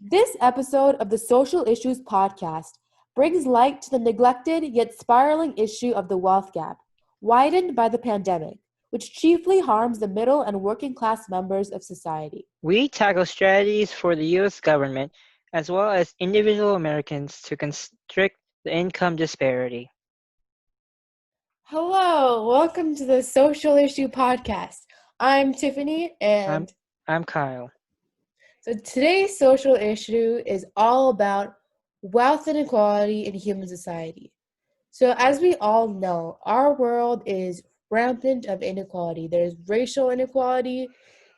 This episode of the Social Issues Podcast brings light to the neglected yet spiraling issue of the wealth gap, widened by the pandemic, which chiefly harms the middle and working class members of society. We tackle strategies for the U.S. government as well as individual Americans to constrict the income disparity. Hello, welcome to the Social Issue Podcast. I'm Tiffany, I'm, and I'm Kyle. so today's social issue is all about wealth inequality in human society. So as we all know, our world is rampant of inequality. There's racial inequality,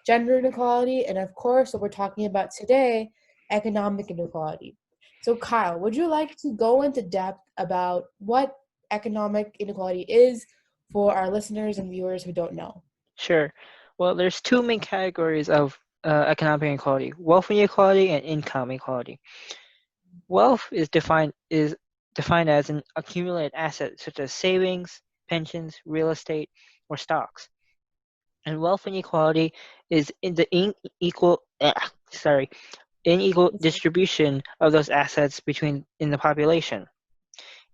gender inequality, and of course, what we're talking about today, economic inequality. So Kyle, would you like to go into depth about what economic inequality is for our listeners and viewers who don't know? Sure. Well, there's two main categories of economic inequality: wealth inequality and income inequality. Wealth is defined as an accumulated asset such as savings, pensions, real estate, or stocks. And wealth inequality is in the unequal distribution of those assets between in the population.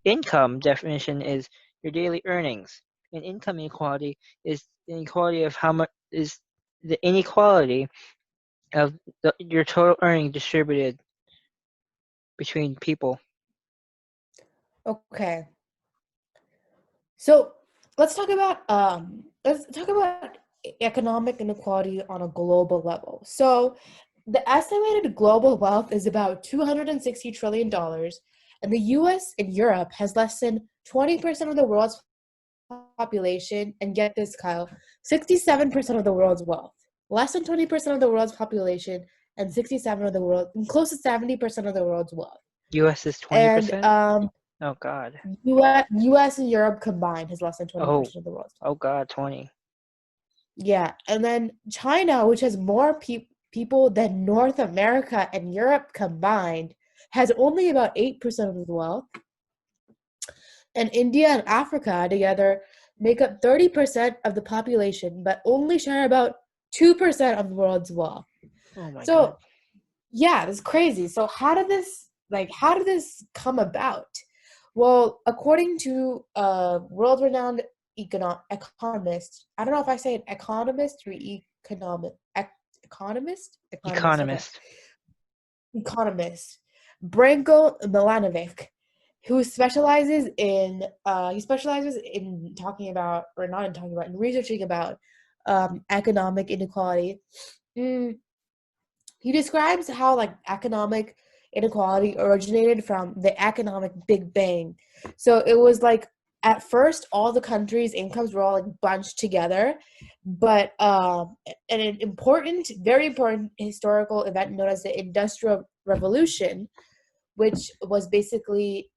Income definition is your daily earnings, and income inequality is the inequality of how much is the inequality of your total earning distributed between people. Okay. So let's talk about economic inequality on a global level. So the estimated global wealth is about $260 trillion, and the US and Europe has less than 20% of the world's population, and get this, Kyle, 67% of the world's wealth. Less than 20% of the world's population and 67 of the world, and close to 70% of the world's wealth. U.S. is And 20%. Oh God. US and Europe combined has less than Oh, 20% of the world's. oh God, 20. Yeah, and then China, which has more people than North America and Europe combined, has only about 8% of the wealth. And India and Africa together make up 30% of the population, but only share about 2% of the world's wealth. Oh my God. So, yeah, that's crazy. So how did this come about? Well, according to a world-renowned economist, I don't know if I say it economist or economist, okay, Economist. economist, Branko Milanovic, who specializes in talking about, or not in talking about, in researching about economic inequality. Mm, he describes how economic inequality originated from the economic Big Bang. So it was at first all the countries' incomes were all bunched together, but an important, very important historical event known as the Industrial Revolution, which was basically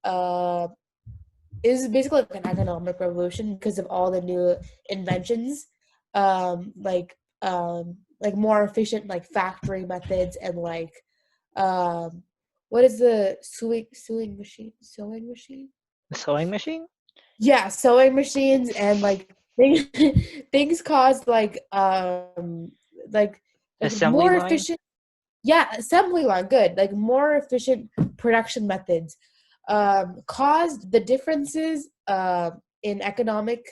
is basically like an economic revolution because of all the new inventions, um, like more efficient factory methods and um, what is the sewing machine? The sewing machine? Yeah, sewing machines and things things caused like Assembly more line? efficient. Yeah, assembly line, good. More efficient production methods caused the differences in economic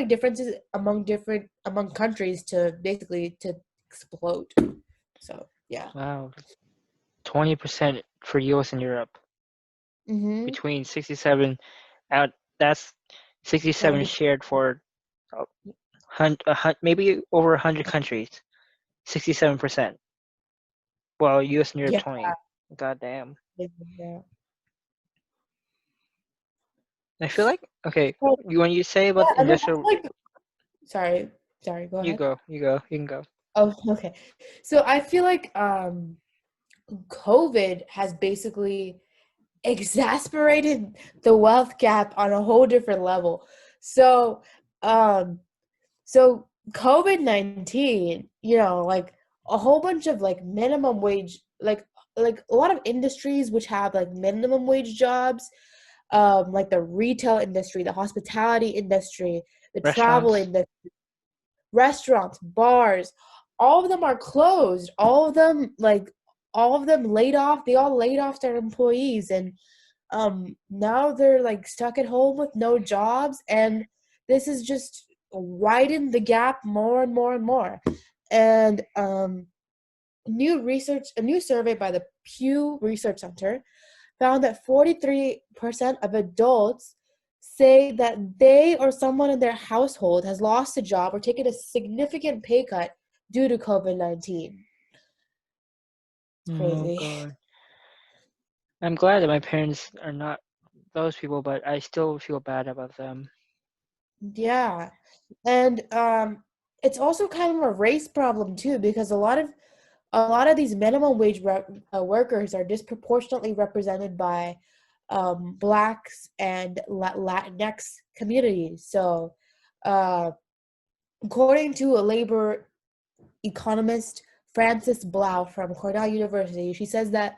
differences among countries to basically to explode. So yeah. Wow. 20% for U.S. and Europe. Mm-hmm. Between 67 out that's 67 70. shared for maybe over 100 countries. 67%. Well, U.S. and Europe Yeah. 20. God damn. Yeah. I feel like okay. Well, When you say yeah, about the and then I industrial, feel like sorry, go you ahead. go, you go, you can go. Oh, okay. So I feel like COVID has basically exasperated the wealth gap on a whole different level. So, um, so COVID-19, a whole bunch of minimum wage, like a lot of industries which have minimum wage jobs, like the retail industry, the hospitality industry, the travel Restaurants. industry, restaurants, bars, all of them are closed. All of them all of them laid off. They all laid off their employees, and now they're like stuck at home with no jobs, and this has just widened the gap more and more and more. And a new survey by the Pew Research Center found that 43% of adults say that they or someone in their household has lost a job or taken a significant pay cut due to COVID-19. It's Oh crazy. God. I'm glad that my parents are not those people, but I still feel bad about them. Yeah. And it's also kind of a race problem too, because a lot of these minimum wage workers are disproportionately represented by blacks and Latinx communities. So, uh, according to a labor economist, Frances Blau from Cornell University, she says that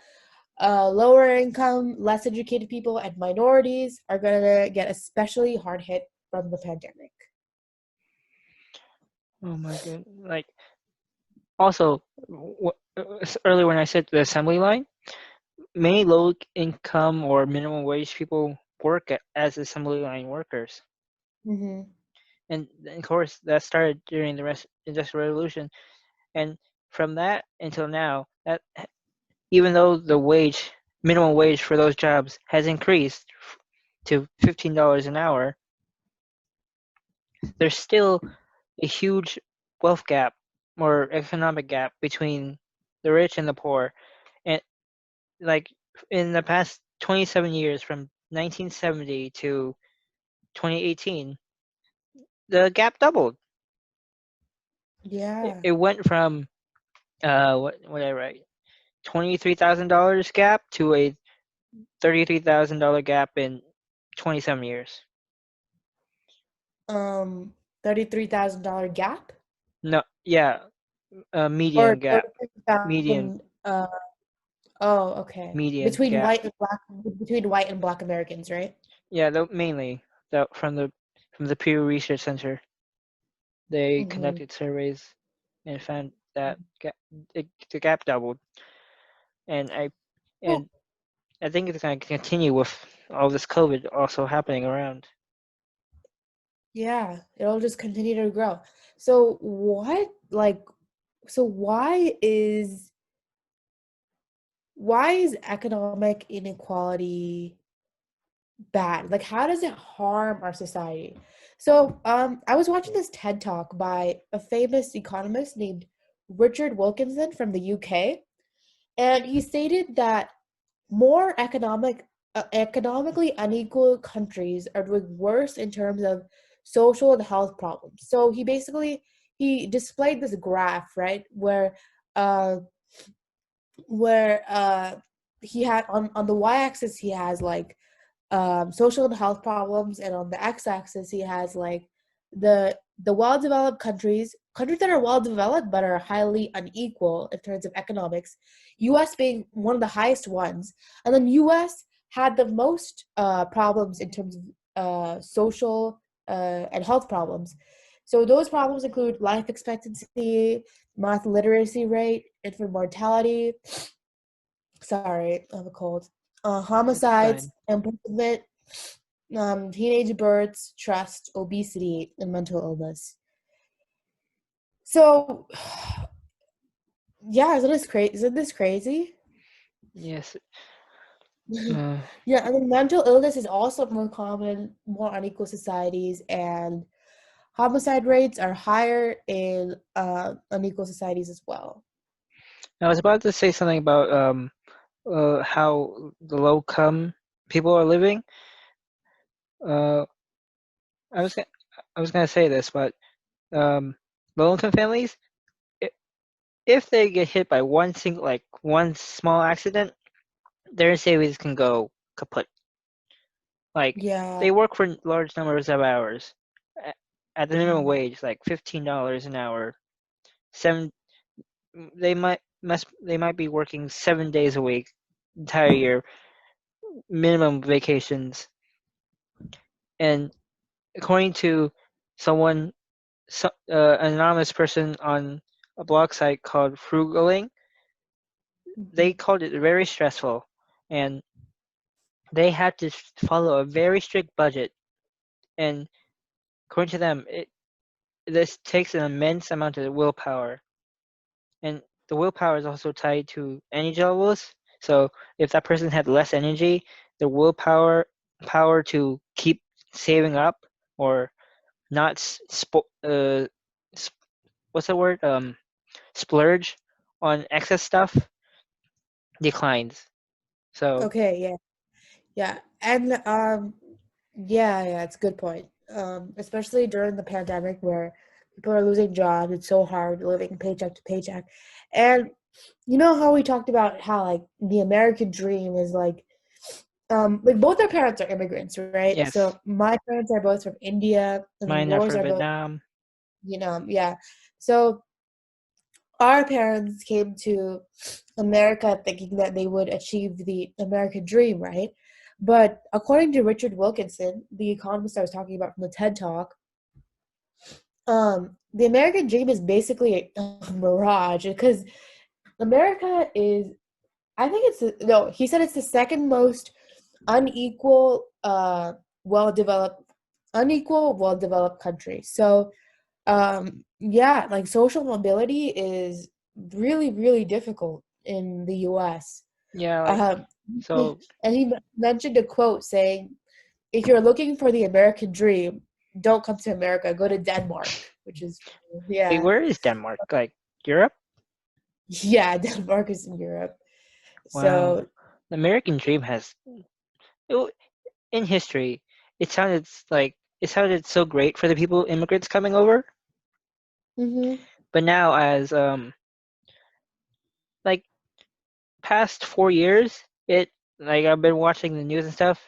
lower income, less educated people, and minorities are going to get especially hard hit from the pandemic. Oh my God. Like, also, earlier when I said the assembly line, many low income or minimum wage people work as assembly line workers. Mm-hmm. And of course, that started during the Industrial Revolution. And from that until now, that even though the minimum wage for those jobs has increased to $15 an hour, there's still a huge wealth gap or economic gap between the rich and the poor. And like in the past 27 years, from 1970 to 2018, the gap doubled. Yeah. It went from what did I write? $23,000 gap to a $33,000 gap in 27 years. Um, $33,000 gap, No, yeah, or median gap, thirty-three median thousand. Oh, okay. median Between gap. white and black Americans, right? Yeah, mainly from the Pew Research Center, they Mm-hmm. conducted surveys and found that the gap doubled, and Well, and I think it's going to continue with all this COVID also happening around. yeah, it'll just continue to grow. So what, like, so why is economic inequality bad? Like, how does it harm our society? So, I was watching this TED talk by a famous economist named Richard Wilkinson from the UK, and he stated that more economically unequal countries are doing worse in terms of social and health problems. So he displayed this graph, right, uh where he had on the y-axis he has like social and health problems, and on the x-axis he has like the well-developed countries that are well-developed but are highly unequal in terms of economics, us being one of the highest ones. And then us had the most problems in terms of social and health problems. So those problems include life expectancy, math literacy rate, infant mortality, sorry, I have a cold. It's Homicides, fine. imprisonment, teenage births, trust, obesity, and mental illness. So, yeah, isn't this crazy? Isn't this crazy? Yes. Uh, Yeah, and then mental illness is also more common, more unequal societies, and homicide rates are higher in unequal societies as well. I was about to say something about how the low income people are living. Uh, I was I was gonna say this, but low income families, if they get hit by one small accident, their savings can go kaput. Like they Yeah. work for large numbers of hours a- at the minimum Mhm. wage, like $15 an hour. Seven, they might be working 7 days a week, entire year, minimum vacations, and according to someone, an anonymous person on a blog site called Frugaling, they Mhm. called it very stressful, and they had to follow a very strict budget. And according to them, this takes an immense amount of willpower, and the willpower is also tied to energy levels. So if that person had less energy, the willpower to keep saving up or not what's the word, splurge on excess stuff declines. So Okay, yeah. Yeah. And yeah, it's a good point. Especially during the pandemic where people are losing jobs, it's so hard living paycheck to paycheck. And you know how we talked about how like the American dream is like both our parents are immigrants, right? yes, So my parents are both from India and then mine are yours from are both, Vietnam. yeah. So our parents came to America thinking that they would achieve the American dream, right? But according to Richard Wilkinson, the economist I was talking about from the TED Talk, the American dream is basically a mirage because America is, I think no, he said it's the second most unequal, well developed, well developed country. So yeah, like social mobility is really, really difficult in the US. Yeah, like Um, so. and he mentioned a quote saying, if you're looking for the American dream, don't come to America, go to Denmark, which is, Wait, yeah, where is Denmark? Like Europe? yeah, Denmark is in Europe. Wow, So, the American dream has it, in history. It sounded so great for the people immigrants coming over, hmm but now as like past 4 years, it like I've been watching the news and stuff.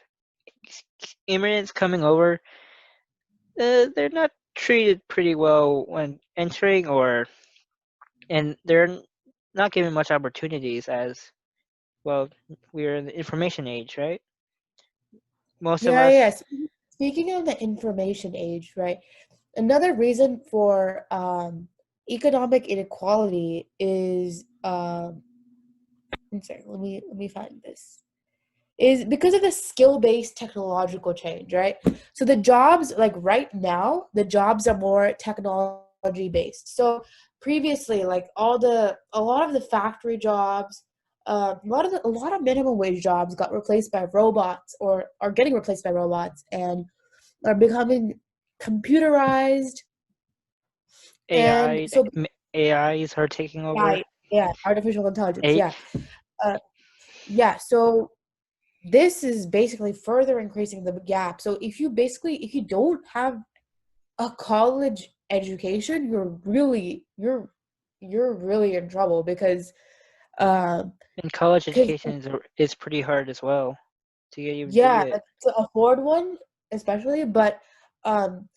Immigrants coming over, they're not treated pretty well when entering, or and they're not given much opportunities as well. We're in the information age, right? Most of yeah, us, yeah. Speaking of the information age, right? Another reason for economic inequality is I'm sorry, let me find this. Is because of the skill-based technological change, right? So the jobs, like right now, the jobs are more technology based. So previously, like a lot of the factory jobs, a lot of minimum wage jobs got replaced by robots or are getting replaced by robots and are becoming computerized. And AI, so AIs are taking over. yeah, artificial intelligence, A, yeah. Uh, yeah, so this is basically further increasing the gap. So if you don't have a college education, you're really in trouble um and college because education is pretty hard as well to get even to yeah, get. like, to afford one especially, but um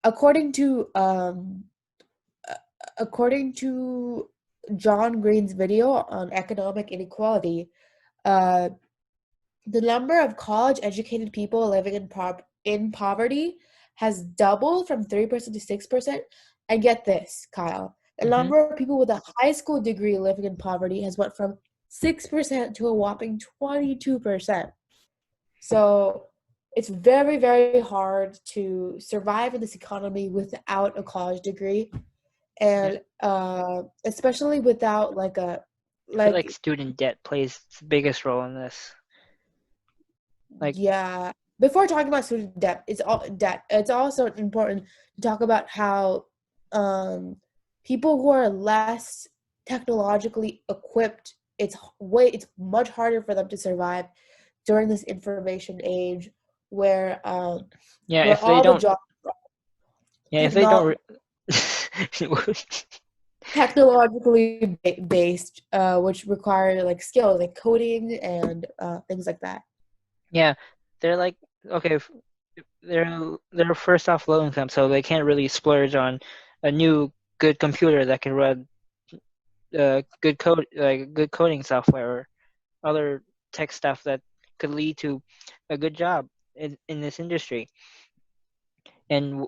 according to according to John Green's video on economic inequality, uh the number of college-educated people living in poverty has doubled from 3% to 6%. And get this, Kyle, the Hmm. number of people with a high school degree living in poverty has went from 6% to a whopping 22%. So it's very, very hard to survive in this economy without a college degree, Yeah, and especially without I feel like like student debt plays the biggest role in this. Like, yeah. Before talking about student debt, it's also important to talk about how um, people who are less technologically equipped, it's much harder for them to survive during this information age where yeah, where if they all the don't, jobs yeah, if they don't, technol technologically based, which require like skills like coding and things like that. yeah, they're like, okay, they're first off low income, so they can't really splurge on a new good computer that can run good coding software or other tech stuff that could lead to a good job in this industry. And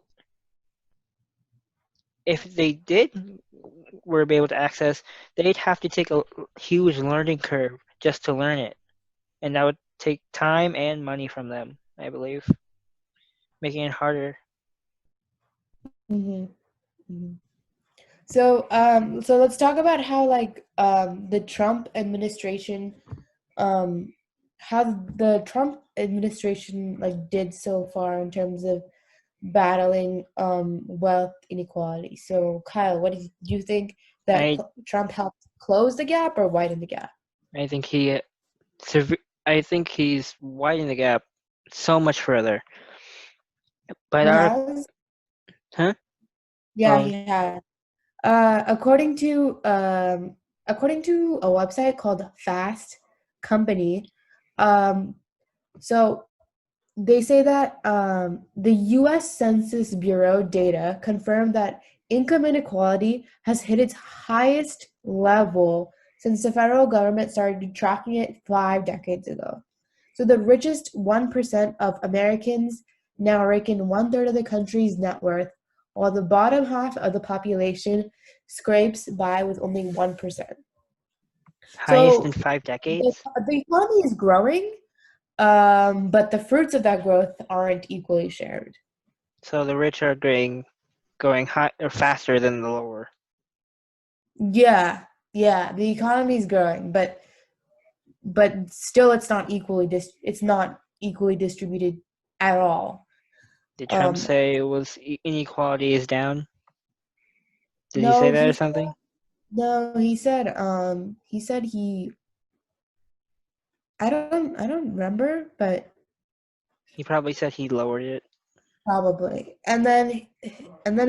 if they were able to access, they'd have to take a huge learning curve just to learn it, and that would take time and money from them, I believe, making it harder. Mm-hmm. Mm-hmm. So let's talk about how the Trump administration, um, how the Trump administration like did so far in terms of battling wealth inequality. So Kyle, what do you think that I Trump helped close the gap or widen the gap? I think I think he's widening the gap so much further. But He our has? huh? Yeah, Oh, he has. Uh, according to um, according to a website called Fast Company, um, so they say that the U.S. Census Bureau data confirmed that income inequality has hit its highest level since the federal government started tracking it 5 decades ago. So the richest 1% of Americans now rake in one-third of the country's net worth, while the bottom half of the population scrapes by with only 1%. highest in So 5 decades. the economy is growing, but the fruits of that growth aren't equally shared. So the rich are going high or faster than the lower. Yeah, yeah, the economy is growing, but still, it's not equally distributed at all. Did Trump Um, say it was inequality is down? Did he say no, that or something? he said I don't remember, but He probably said he lowered it. probably. And then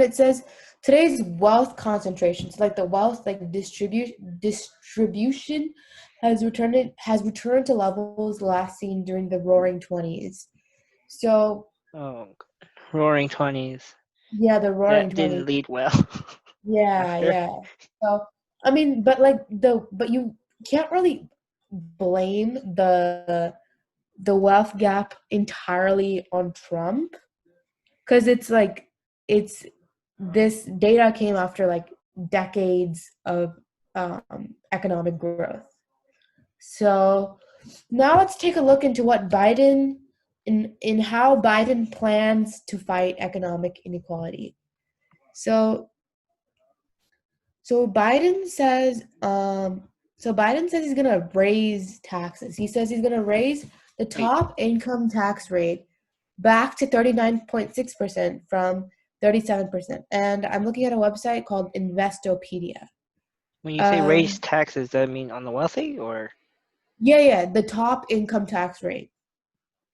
it says today's wealth concentration, so like the wealth distribution has returned to levels last seen during the Roaring Twenties. So Oh, Roaring Twenties. yeah, the Roaring That Twenties. didn't lead well. I'm Yeah, sure. yeah. So I mean, but you can't really blame the wealth gap entirely on Trump because it's this data came after like decades of economic growth. So now let's take a look into what Biden in how Biden plans to fight economic inequality. So so Biden says he's gonna raise taxes. He says he's gonna raise the Wait, top income tax rate back to 39.6% from 37%. And I'm looking at a website called Investopedia. when you say raise Um, taxes, does that mean on the wealthy or yeah, the top income tax rate.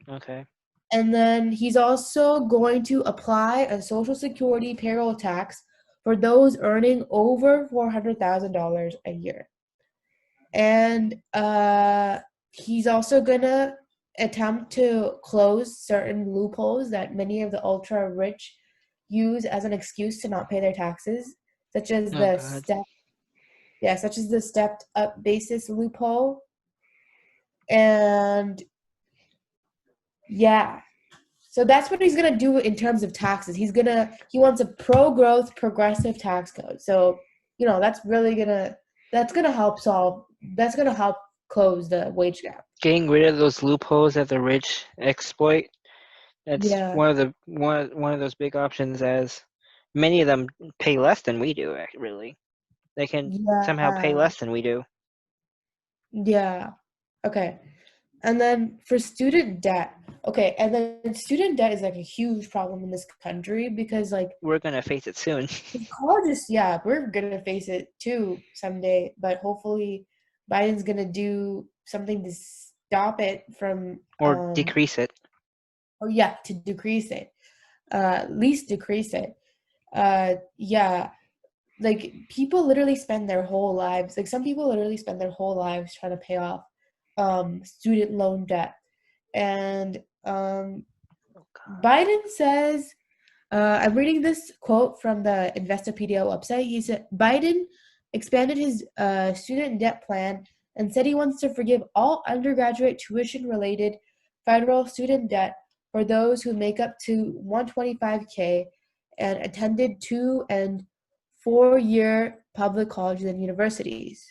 okay? And then he's also going to apply a Social Security payroll tax for those earning over $400,000 a year. And he's also gonna attempt to close certain loopholes that many of the ultra rich use as an excuse to not pay their taxes, such as Oh the God, step yeah, such as the stepped up basis loophole. And yeah, so that's what he's gonna do in terms of taxes. He wants a pro growth progressive tax code. So that's gonna help solve that's gonna help close the wage gap. getting rid of those loopholes that the rich exploit. That's Yeah, one of those big options. As many of them pay less than we do. Really, they can somehow pay yeah, less than we do. yeah. Okay. And then for student debt, okay, and then student debt is like a huge problem in this country because like We're gonna face it soon, colleges, yeah, we're gonna face it too someday, but hopefully Biden's gonna do something to stop it from or decrease it. oh yeah, to decrease it. At least decrease it. Yeah, like people literally spend their whole lives, like some people literally spend their whole lives trying to pay off student loan debt. And Oh God. Biden says, I'm reading this quote from the Investopedia website. He said Biden expanded his student debt plan and said he wants to forgive all undergraduate tuition related federal student debt for those who make up to 125K and attended 2 and 4-year public colleges and universities.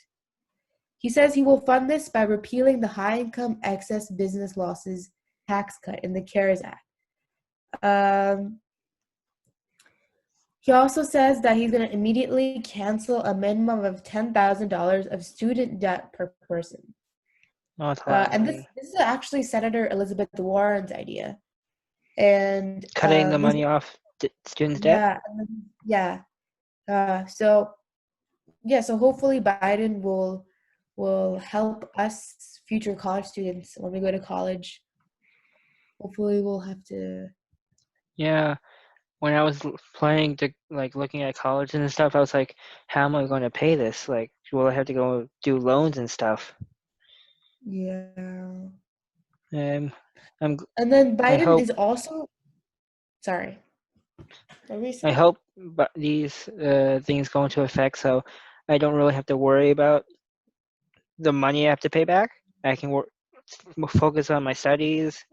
He says he will fund this by repealing the high income excess business losses tax cut in the CARES Act. He also says that he's going to immediately cancel a minimum of $10,000 of student debt per person. Oh, it's a lot of And this money. is actually Senator Elizabeth Warren's idea. And Cutting the money off students' debt? yeah, yeah. So hopefully Biden will help us future college students when we go to college. Hopefully we'll have to. Yeah. When I was planning to looking at college and stuff, I was like, how am I going to pay this? Like, will I have to go do loans and stuff? Yeah. And I'm And then I Biden hope is also sorry. What were you I saying? hope but these things go into effect so I don't really have to worry about the money I have to pay back. I can focus on my studies,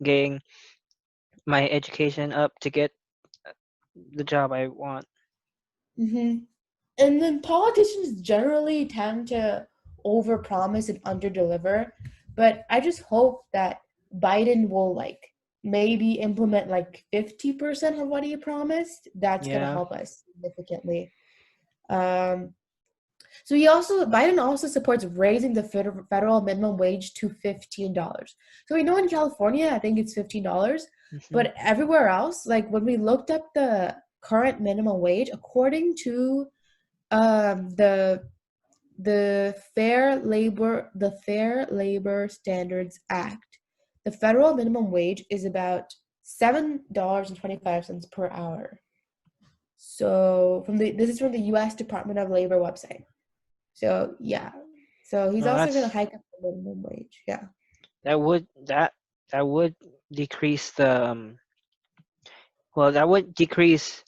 getting my education up to get the job I want. Hmm. And then politicians generally tend to overpromise and underdeliver, but I just hope that Biden will maybe implement 50% of what he promised. That's gonna Yeah. help us significantly. Um, so Biden also supports raising the federal minimum wage to $15. So we know in California, I think it's $15, Hmm. but everywhere else, like when we looked up the current minimum wage, according to the Fair Labor Standards Act, the federal minimum wage is about $7.25 per hour. So this is from the U.S. Department of Labor website. So yeah, so he's No, also going to hike up the minimum wage. Yeah. that would that that would decrease the that would decrease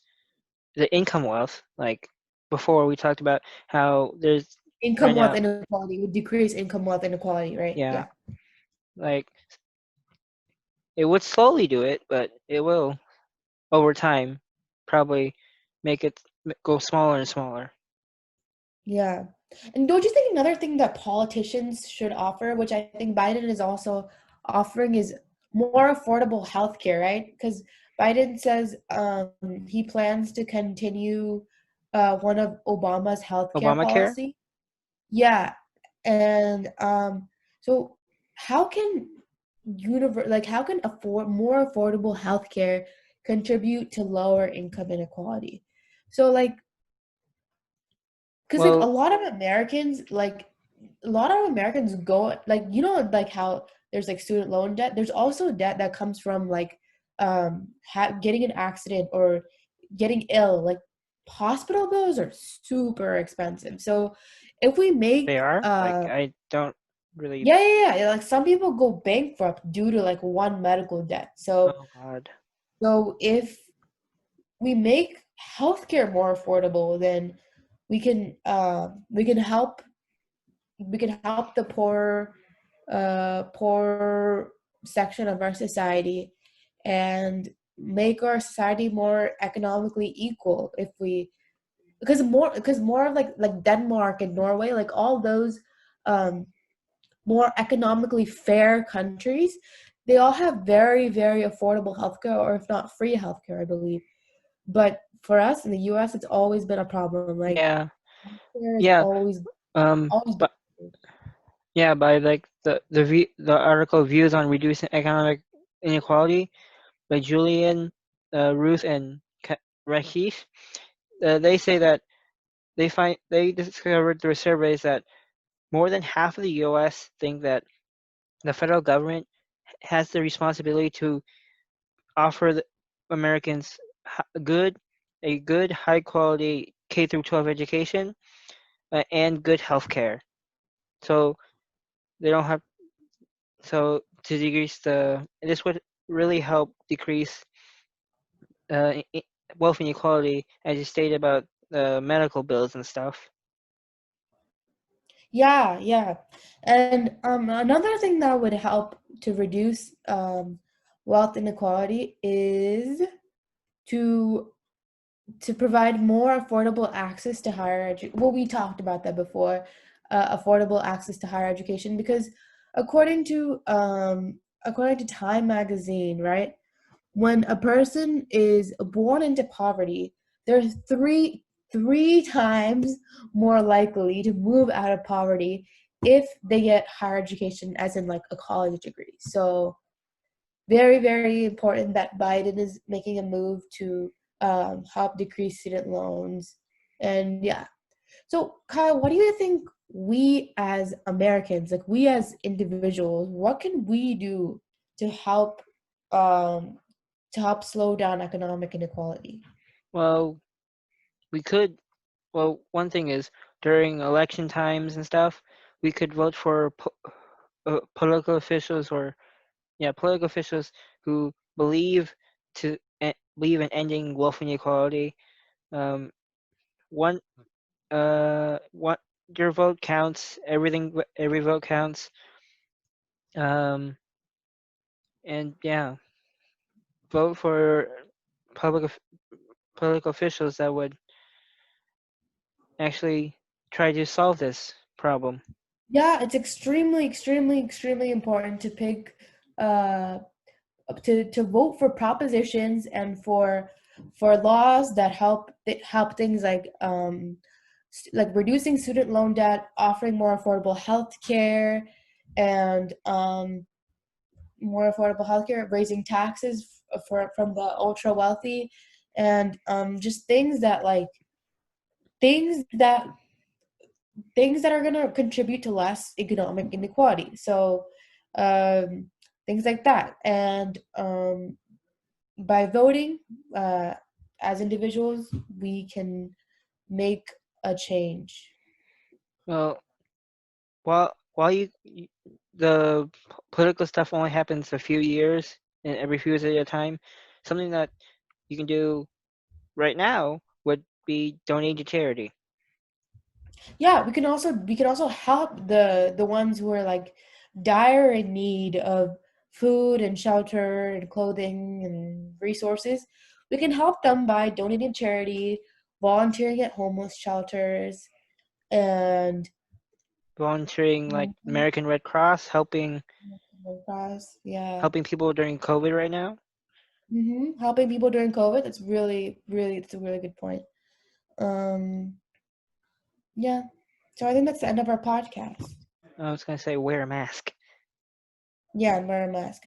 the income wealth. Like before, we talked about how there's right Income wealth now, inequality would decrease income wealth inequality, right? yeah, Yeah. like it would slowly do it, but it will over time probably make it go smaller and smaller. Yeah. And don't you think another thing that politicians should offer, which I think Biden is also offering, is more affordable healthcare, right? Because Biden says he plans to continue one of Obama's healthcare Obamacare? policy. Yeah. And so how can how can more affordable healthcare contribute to lower income inequality? So because Well, a lot of Americans go how there's student loan debt. There's also debt that comes from getting an accident or getting ill. Like hospital bills are super expensive. So if we they make are. Like I don't really. yeah, like some people go bankrupt due to one medical debt. Oh God. So if we make healthcare more affordable, then we can help the poor section of our society and make our society more economically equal if we because more of Denmark and Norway, like all those um, more economically fair countries, they all have very, very affordable healthcare, or if not free healthcare, I believe. But for us in the US, it's always been a problem. Yeah. Healthcare is Yeah. always But yeah, by the article "Views on Reducing Economic Inequality" by Julian, Ruth, and Rakesh, they say that they discovered through surveys that more than half of the U.S. think that the federal government has the responsibility to offer Americans a good high quality K through 12 education and good health care. So they don't have so to decrease this would really help decrease uh, wealth inequality, as you stated about medical bills and stuff. Yeah. And another thing that would help to reduce wealth inequality is to to provide more affordable access to higher education. Well, we talked about that before, affordable access to higher education, because according to um, according to Time magazine, right, when a person is born into poverty, they're three times more likely to move out of poverty if they get higher education, as in like a college degree. So very, very important that Biden is making a move to help decrease student loans. And yeah. So, Kyle, what do you think we as Americans, like we as individuals, what can we do to um, help slow down economic inequality? Well, we could. Well, one thing is during election times and stuff, we could vote for political officials or political officials who believe in ending wealth inequality. Um, one what your vote counts. Every vote counts. Um, and yeah, vote for public of- political officials that would actually try to solve this problem. Yeah, it's extremely, extremely, extremely important to pick uh, to vote for propositions and for laws that help things like reducing student loan debt, offering more affordable health care, and more affordable healthcare, raising taxes for from the ultra wealthy, and just things that things that are going to contribute to less economic inequality. So um, things like that, and by voting uh, as individuals, we can make a change. Well, while the political stuff only happens a few years and every few years at a time, something that you can do right now would be donate to charity. Yeah, we can also help the ones who are like dire in need of food and shelter and clothing and resources. We can help them by donating to charity, volunteering at homeless shelters, and Volunteering like mhm, American Red Cross, helping yeah, helping people during COVID right now. helping people during COVID. That's really, really, it's a really good point. Um, yeah. So I think that's the end of our podcast. I was gonna say wear a mask. Yeah, and wear a mask.